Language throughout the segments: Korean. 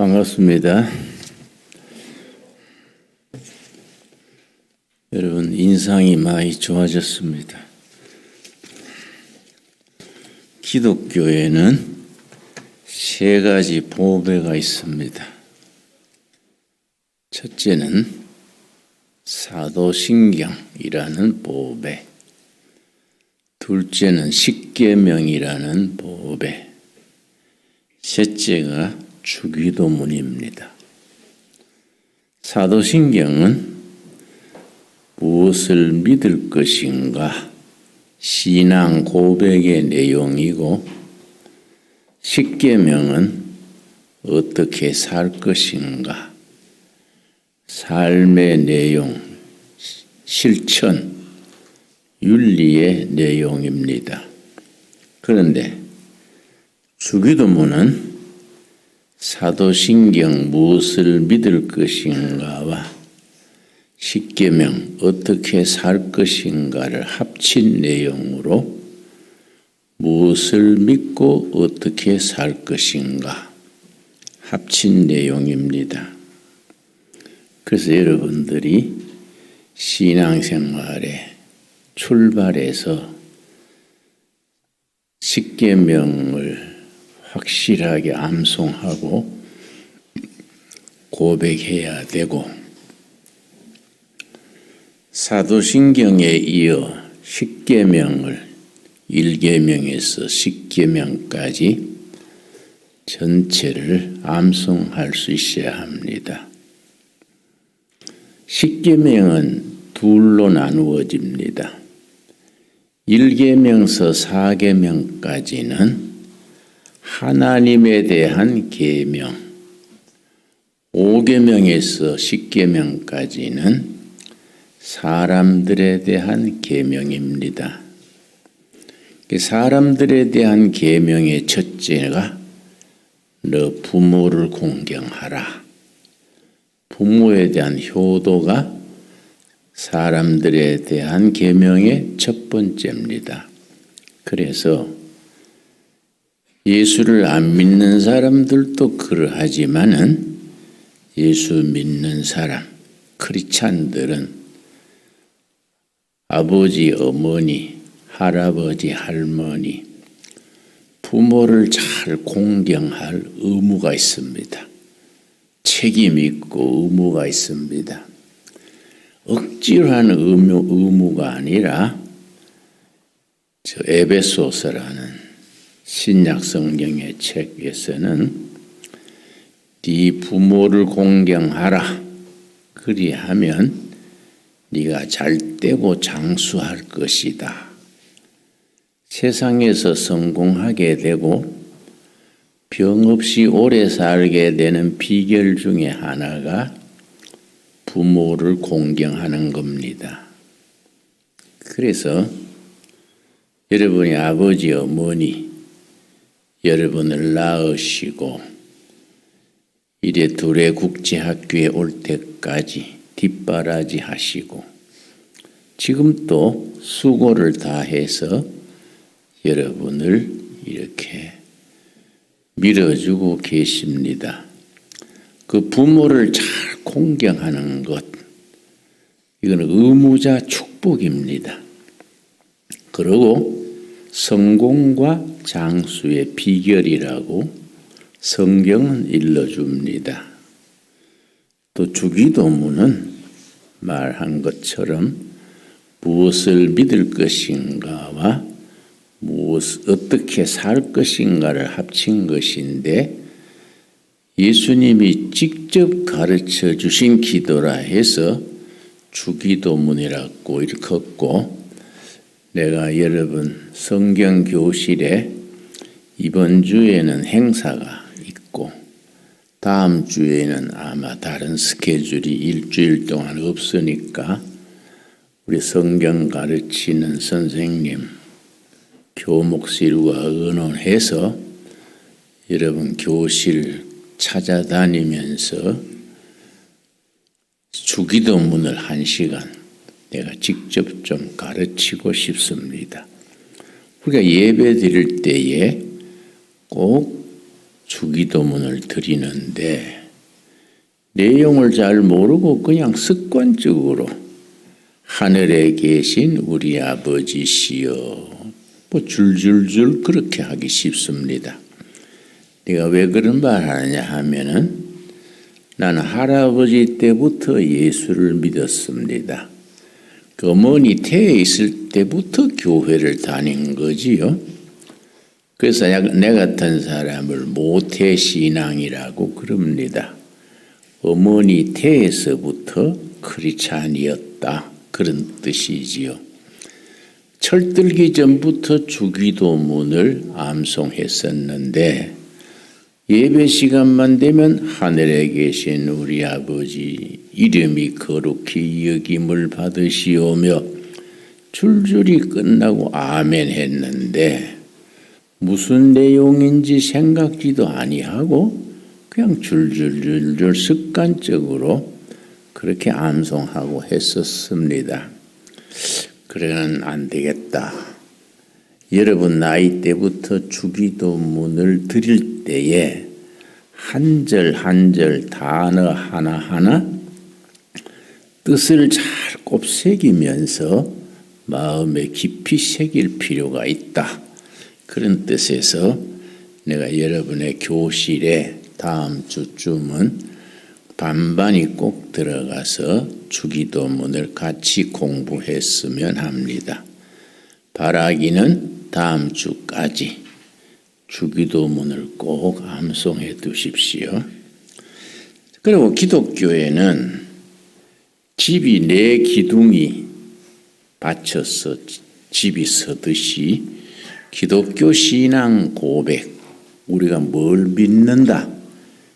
반갑습니다. 여러분, 인상이 많이 좋아졌습니다. 기독교에는 세 가지 보배가 있습니다. 첫째는 사도신경이라는 보배, 둘째는 십계명이라는 보배, 셋째가 주기도문입니다. 사도신경은 무엇을 믿을 것인가 신앙 고백의 내용이고, 십계명은 어떻게 살 것인가 삶의 내용, 실천, 윤리의 내용입니다. 그런데 주기도문은 사도신경 무엇을 믿을 것인가와 십계명 어떻게 살 것인가를 합친 내용으로 무엇을 믿고 어떻게 살 것인가 합친 내용입니다. 그래서 여러분들이 신앙생활에 출발해서 십계명을 확실하게 암송하고 고백해야 되고, 사도신경에 이어 십계명을 1계명에서 10계명까지 전체를 암송할 수 있어야 합니다. 십계명은 둘로 나누어집니다. 1계명서 4계명까지는 하나님에 대한 계명, 5계명에서 10계명까지는 사람들에 대한 계명입니다. 사람들에 대한 계명의 첫째가 너 부모를 공경하라. 부모에 대한 효도가 사람들에 대한 계명의 첫 번째입니다. 그래서 예수를 안 믿는 사람들도 그러하지만은 예수 믿는 사람, 크리스찬들은 아버지, 어머니, 할아버지, 할머니, 부모를 잘 공경할 의무가 있습니다. 책임이 있고 의무가 있습니다. 억지로 하는 의무가 아니라 에베소서라는 신약 성경의 책에서는 네 부모를 공경하라. 그리하면 네가 잘되고 장수할 것이다. 세상에서 성공하게 되고 병 없이 오래 살게 되는 비결 중에 하나가 부모를 공경하는 겁니다. 그래서 여러분의 아버지, 어머니, 여러분을 낳으시고 이래 둘의 국제학교에 올 때까지 뒷바라지 하시고 지금 또 수고를 다해서 여러분을 이렇게 밀어주고 계십니다. 그 부모를 잘 공경하는 것, 이건 의무자 축복입니다. 그리고 성공과 장수의 비결이라고 성경은 일러줍니다. 또 주기도문은 말한 것처럼 무엇을 믿을 것인가와 어떻게 살 것인가를 합친 것인데, 예수님이 직접 가르쳐 주신 기도라 해서 주기도문이라고 일컫고, 내가 여러분 성경 교실에 이번 주에는 행사가 있고 다음 주에는 아마 다른 스케줄이 일주일 동안 없으니까 우리 성경 가르치는 선생님, 교목실과 의논해서 여러분 교실 찾아다니면서 주기도문을 1시간 내가 직접 좀 가르치고 싶습니다. 우리가 예배 드릴 때에 꼭 주기도문을 드리는데 내용을 잘 모르고 그냥 습관적으로 하늘에 계신 우리 아버지시여 뭐 줄줄줄 그렇게 하기 쉽습니다. 내가 왜 그런 말 하느냐 하면은 나는 할아버지 때부터 예수를 믿었습니다. 그 어머니 태에 있을 때부터 교회를 다닌 거지요. 그래서 내 같은 사람을 모태신앙이라고 그럽니다. 어머니 태에서부터 크리스찬이었다 그런 뜻이지요. 철들기 전부터 주기도문을 암송했었는데 예배 시간만 되면 하늘에 계신 우리 아버지 이름이 거룩히 여김을 받으시오며 줄줄이 끝나고 아멘 했는데 무슨 내용인지 생각지도 아니하고 그냥 줄줄줄줄 습관적으로 그렇게 암송하고 했었습니다. 그래는 안 되겠다. 여러분 나이 때부터 주기도문을 드릴 때에 한 절 한 절 단어 하나하나 뜻을 잘 곱새기면서 마음에 깊이 새길 필요가 있다. 그런 뜻에서 내가 여러분의 교실에 다음 주쯤은 반반이 꼭 들어가서 주기도문을 같이 공부했으면 합니다. 바라기는 다음 주까지 주기도문을 꼭 암송해 두십시오. 그리고 기독교에는 집이 네 기둥이 받쳐서 집이 서듯이 기독교 신앙 고백, 우리가 뭘 믿는다.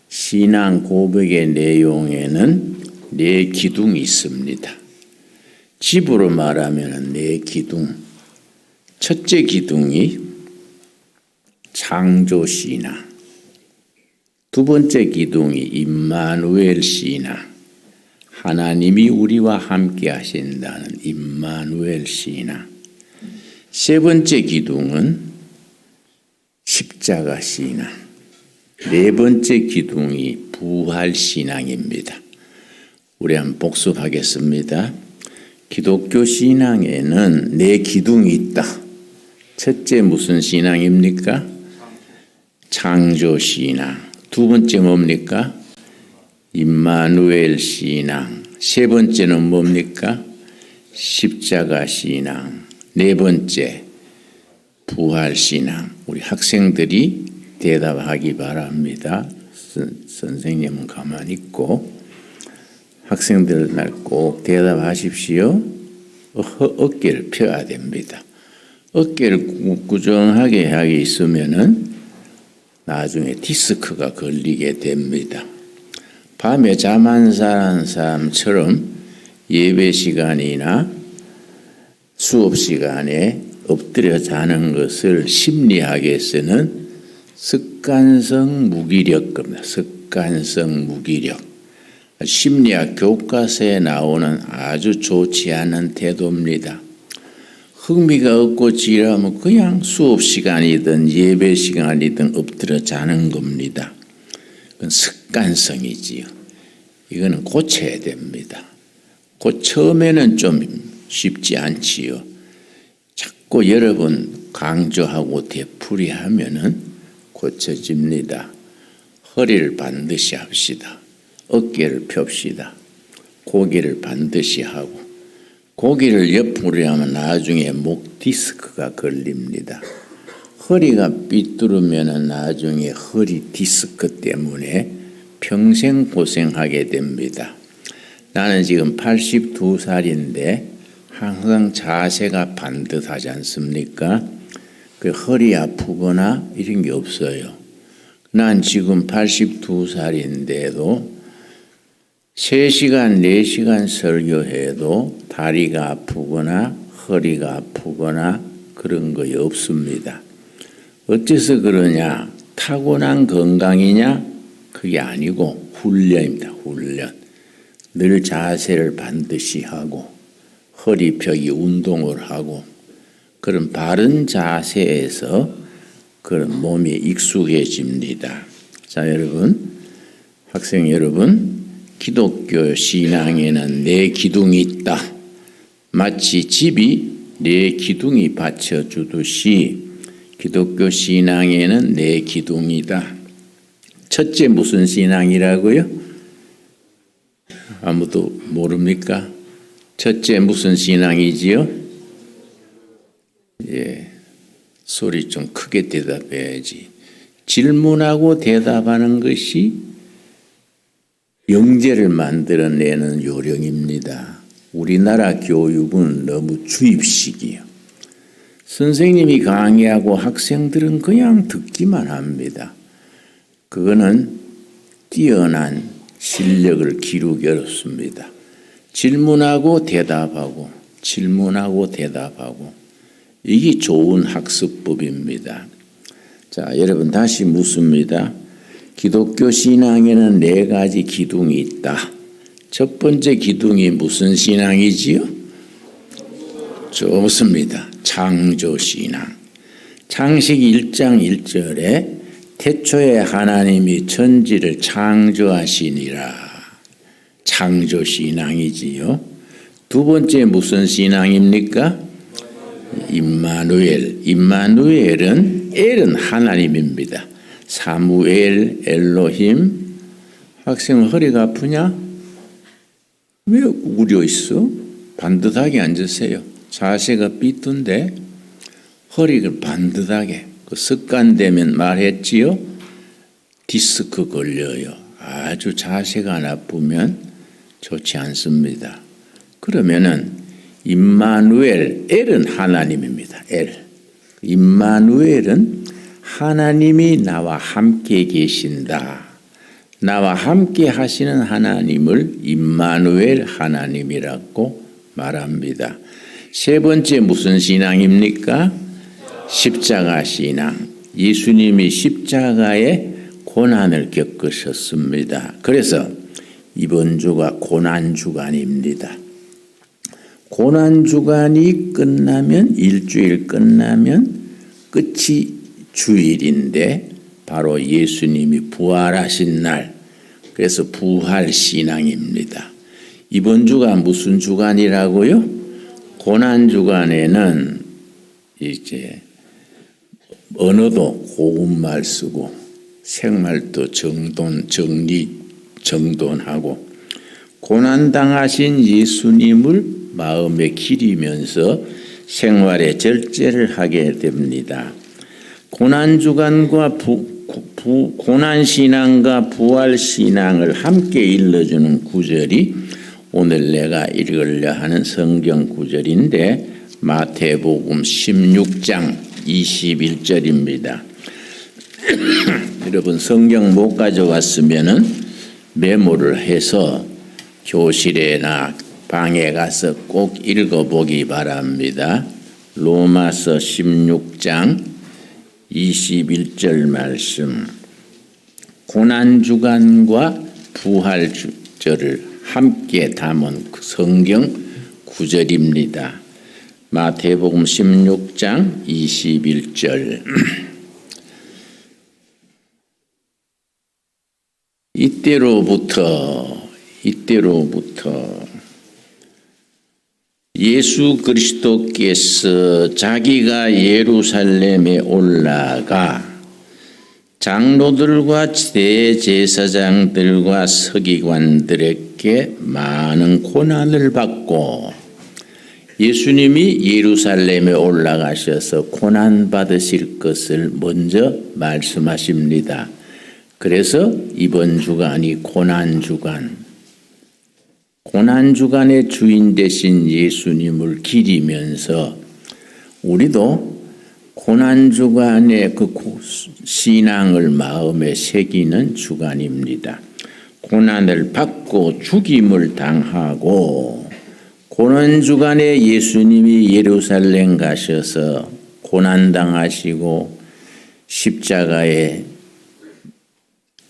신앙 고백의 내용에는 네 기둥이 있습니다. 집으로 말하면 네 기둥. 첫째 기둥이 창조 신앙. 두 번째 기둥이 임마누엘 신앙. 하나님이 우리와 함께 하신다는 임마누엘 신앙. 세 번째 기둥은 십자가 신앙. 네 번째 기둥이 부활 신앙입니다. 우리 한번 복습하겠습니다. 기독교 신앙에는 네 기둥이 있다. 첫째 무슨 신앙입니까? 창조 신앙. 두 번째 뭡니까? 임마누엘 신앙. 세 번째는 뭡니까? 십자가 신앙. 네 번째 부활 신앙. 우리 학생들이 대답하기 바랍니다. 선생님은 가만히 있고 학생들 날 꼭 대답하십시오. 어깨를 펴야 됩니다. 어깨를 꾸준하게 하게 있으면은 나중에 디스크가 걸리게 됩니다. 밤에 잠 안 자는 사람처럼 예배 시간이나 수업 시간에 엎드려 자는 것을 심리학에서는 습관성 무기력 겁니다. 습관성 무기력. 심리학 교과서에 나오는 아주 좋지 않은 태도입니다. 흥미가 없고 지루하면 그냥 수업 시간이든 예배 시간이든 엎드려 자는 겁니다. 그건 습관성이지요. 이거는 고쳐야 됩니다. 처음에는 좀 쉽지 않지요. 자꾸 여러 번 강조하고 되풀이하면은 고쳐집니다. 허리를 반드시 합시다. 어깨를 펴시다. 고개를 반드시 하고 고개를 옆으로 하면 나중에 목 디스크가 걸립니다. 허리가 삐뚤으면 나중에 허리 디스크 때문에 평생 고생하게 됩니다. 나는 지금 82살인데 항상 자세가 반듯하지 않습니까? 그 허리 아프거나 이런 게 없어요. 난 지금 82살인데도 3시간, 4시간 설교해도 다리가 아프거나 허리가 아프거나 그런 거 없습니다. 어째서 그러냐? 타고난 건강이냐? 그게 아니고 훈련입니다. 훈련. 늘 자세를 반드시 하고 허리 펴기 운동을 하고 그런 바른 자세에서 그런 몸이 익숙해집니다. 자, 여러분, 학생 여러분, 기독교 신앙에는 네 기둥이 있다. 마치 집이 네 기둥이 받쳐주듯이 기독교 신앙에는 네 기둥이다. 첫째 무슨 신앙이라고요? 아무도 모릅니까? 첫째 무슨 신앙이지요? 예, 소리 좀 크게 대답해야지. 질문하고 대답하는 것이 영재를 만들어내는 요령입니다. 우리나라 교육은 너무 주입식이에요. 선생님이 강의하고 학생들은 그냥 듣기만 합니다. 그거는 뛰어난 실력을 기르기 어렵습니다. 질문하고 대답하고 질문하고 대답하고 이게 좋은 학습법입니다. 자, 여러분 다시 묻습니다. 기독교 신앙에는 네 가지 기둥이 있다. 첫 번째 기둥이 무슨 신앙이지요? 좋습니다. 창조신앙. 창세기 1장 1절에 태초에 하나님이 천지를 창조하시니라. 창조신앙이지요. 두 번째 무슨 신앙입니까? 임마누엘. 임마누엘은 엘은 하나님입니다. 사무엘, 엘로힘. 학생 허리가 아프냐? 왜 우려 있어? 반듯하게 앉으세요. 자세가 삐뚤데 허리를 반듯하게. 그 습관되면 말했지요. 디스크 걸려요. 아주 자세가 나쁘면 좋지 않습니다. 그러면은 임마누엘, 엘은 하나님입니다. 엘. 임마누엘은 하나님이 나와 함께 계신다. 나와 함께 하시는 하나님을 임마누엘 하나님이라고 말합니다. 세 번째 무슨 신앙입니까? 십자가 신앙. 예수님이 십자가의 고난을 겪으셨습니다. 그래서 이번 주가 고난주간입니다. 고난주간이 끝나면 일주일 끝나면 끝이 주일인데 바로 예수님이 부활하신 날. 그래서 부활신앙입니다. 이번 주가 무슨 주간이라고요? 고난주간에는 이제 언어도 고운말 쓰고 생말도 정돈하고 고난당하신 예수님을 마음에 기리면서 생활에 절제를 하게 됩니다. 고난주간과 고난신앙과 부활신앙을 함께 일러주는 구절이 오늘 내가 읽으려 하는 성경 구절인데 마태복음 16장 21절입니다. 여러분 성경 못 가져갔으면은 메모를 해서 교실에나 방에 가서 꼭 읽어보기 바랍니다. 로마서 16장 21절 말씀. 고난주간과 부활절을 함께 담은 성경 구절입니다. 마태복음 16장 21절. 이때로부터 예수 그리스도께서 자기가 예루살렘에 올라가 장로들과 대제사장들과 서기관들에게 많은 고난을 받고 예수님이 예루살렘에 올라가셔서 고난 받으실 것을 먼저 말씀하십니다. 그래서 이번 주간이 고난주간의 주인 되신 예수님을 기리면서 우리도 고난주간의 그 신앙을 마음에 새기는 주간입니다. 고난을 받고 죽임을 당하고 고난주간에 예수님이 예루살렘 가셔서 고난당하시고 십자가에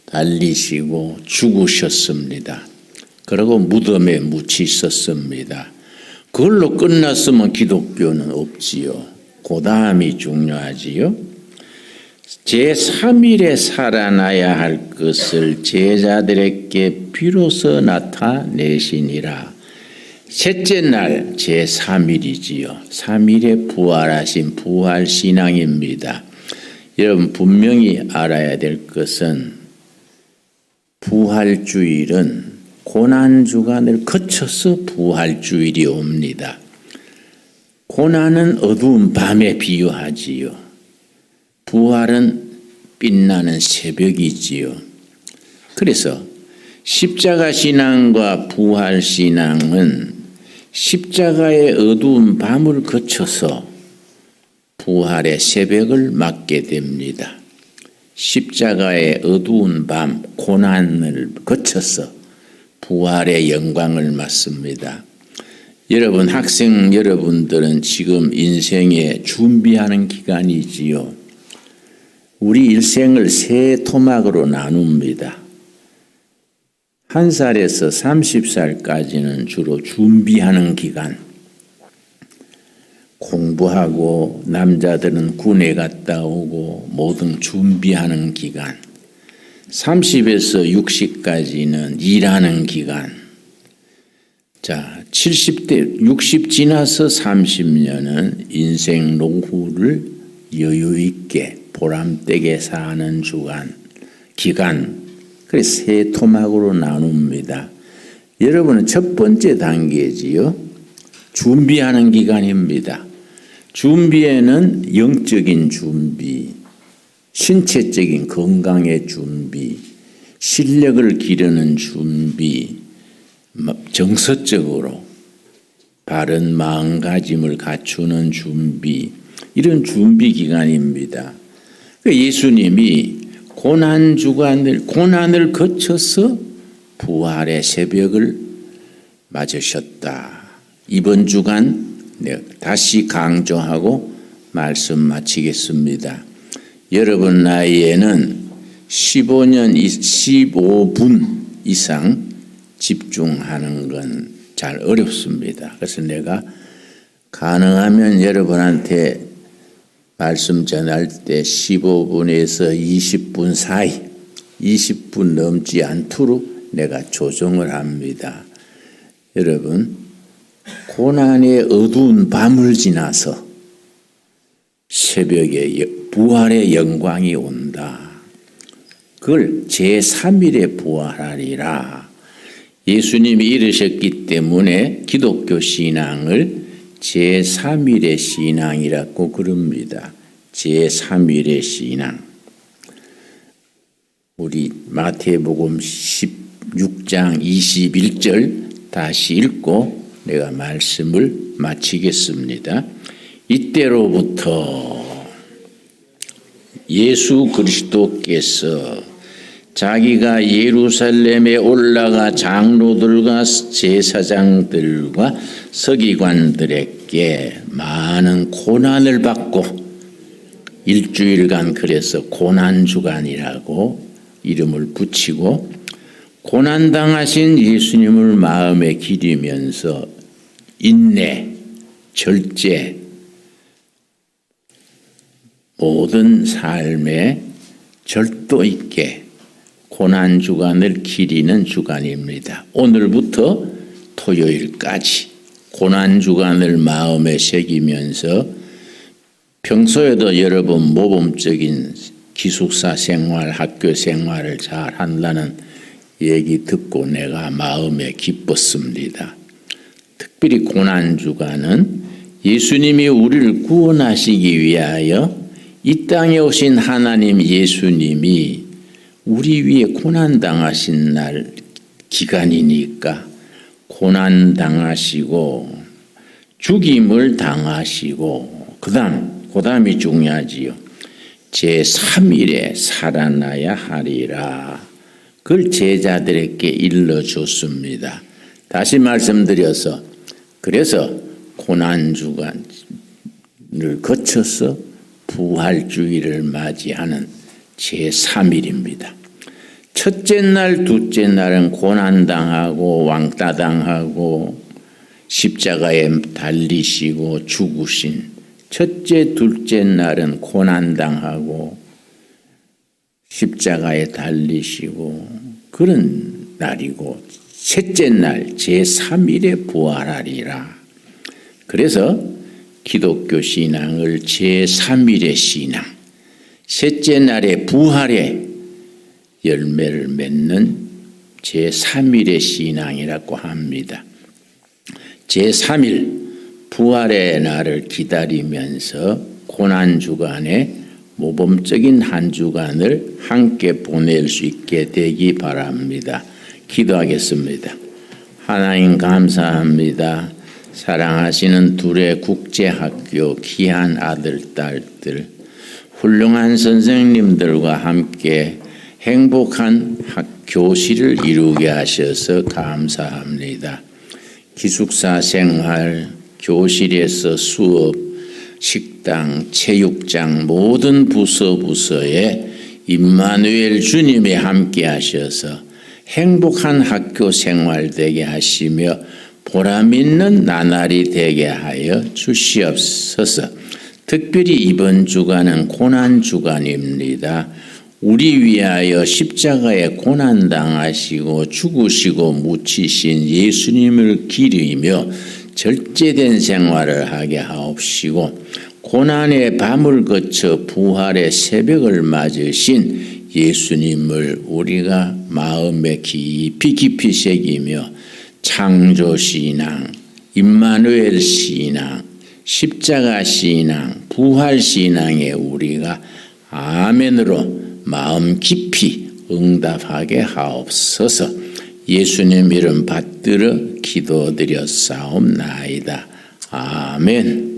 달리시고 죽으셨습니다. 그리고 무덤에 묻히셨습니다. 그걸로 끝났으면 기독교는 없지요. 그 다음이 중요하지요. 제3일에 살아나야 할 것을 제자들에게 비로소 나타내시니라. 셋째 날 제3일이지요. 3일에 부활하신 부활신앙입니다. 여러분 분명히 알아야 될 것은 부활주일은 고난주간을 거쳐서 부활주일이 옵니다. 고난은 어두운 밤에 비유하지요. 부활은 빛나는 새벽이지요. 그래서 십자가 신앙과 부활 신앙은 십자가의 어두운 밤을 거쳐서 부활의 새벽을 맞게 됩니다. 십자가의 어두운 밤, 고난을 거쳐서 부활의 영광을 맞습니다. 여러분, 학생 여러분들은 지금 인생에 준비하는 기간이지요. 우리 일생을 세 토막으로 나눕니다. 1살에서 30살까지는 주로 준비하는 기간. 공부하고 남자들은 군에 갔다 오고 모든 준비하는 기간. 30에서 60까지는 일하는 기간. 자, 70대 60 지나서 30년은 인생 노후를 여유 있게 보람되게 사는 기간. 그래서 세 토막으로 나눕니다. 여러분은 첫 번째 단계지요. 준비하는 기간입니다. 준비에는 영적인 준비, 신체적인 건강의 준비, 실력을 기르는 준비, 정서적으로 바른 마음가짐을 갖추는 준비, 이런 준비 기간입니다. 예수님이 고난을 거쳐서 부활의 새벽을 맞으셨다. 이번 주간 다시 강조하고 말씀 마치겠습니다. 여러분 나이에는 15분 이상 집중하는 건 잘 어렵습니다. 그래서 내가 가능하면 여러분한테 말씀 전할 때 15분에서 20분 사이, 20분 넘지 않도록 내가 조정을 합니다. 여러분, 고난의 어두운 밤을 지나서 새벽에 부활의 영광이 온다. 그걸 제3일에 부활하리라. 예수님이 이르셨기 때문에 기독교 신앙을 제3일의 신앙이라고 그럽니다. 제3일의 신앙. 우리 마태복음 16장 21절 다시 읽고 내가 말씀을 마치겠습니다. 이때로부터 예수 그리스도께서 자기가 예루살렘에 올라가 장로들과 제사장들과 서기관들에게 많은 고난을 받고 일주일간 그래서 고난주간이라고 이름을 붙이고 고난당하신 예수님을 마음에 기리면서 인내, 절제, 모든 삶에 절도 있게 고난주간을 기리는 주간입니다. 오늘부터 토요일까지 고난주간을 마음에 새기면서 평소에도 여러분 모범적인 기숙사 생활, 학교 생활을 잘 한다는 얘기 듣고 내가 마음에 기뻤습니다. 특별히 고난주간은 예수님이 우리를 구원하시기 위하여 이 땅에 오신 하나님 예수님이 우리 위에 고난당하신 날 기간이니까 고난당하시고 죽임을 당하시고 그 다음이 중요하지요. 제3일에 살아나야 하리라. 그걸 제자들에게 일러줬습니다. 다시 말씀드려서 그래서 고난주간을 거쳐서 부활주의를 맞이하는 제3일입니다. 첫째 날, 둘째 날은 고난당하고 왕따당하고 십자가에 달리시고 죽으신 첫째, 둘째 날은 고난당하고 십자가에 달리시고 그런 날이고 셋째 날 제3일에 부활하리라. 그래서 기독교 신앙을 제3일의 신앙, 셋째 날의 부활의 열매를 맺는 제3일의 신앙이라고 합니다. 제3일 부활의 날을 기다리면서 고난주간에 모범적인 한 주간을 함께 보낼 수 있게 되기 바랍니다. 기도하겠습니다. 하나님 감사합니다. 사랑하시는 둘의 국제학교 귀한 아들, 딸들, 훌륭한 선생님들과 함께 행복한 교실을 이루게 하셔서 감사합니다. 기숙사 생활, 교실에서 수업, 식당, 체육장 모든 부서에 임마누엘 주님이 함께 하셔서 행복한 학교 생활 되게 하시며 보람 있는 나날이 되게 하여 주시옵소서. 특별히 이번 주간은 고난 주간입니다. 우리 위하여 십자가에 고난 당하시고 죽으시고 묻히신 예수님을 기리며 절제된 생활을 하게 하옵시고 고난의 밤을 거쳐 부활의 새벽을 맞으신 예수님을 우리가 마음에 깊이 새기며 창조신앙, 임마누엘 신앙, 십자가 신앙, 부활 신앙에 우리가 아멘으로 마음 깊이 응답하게 하옵소서. 예수님 이름 받들어 기도드렸사옵나이다. 아멘.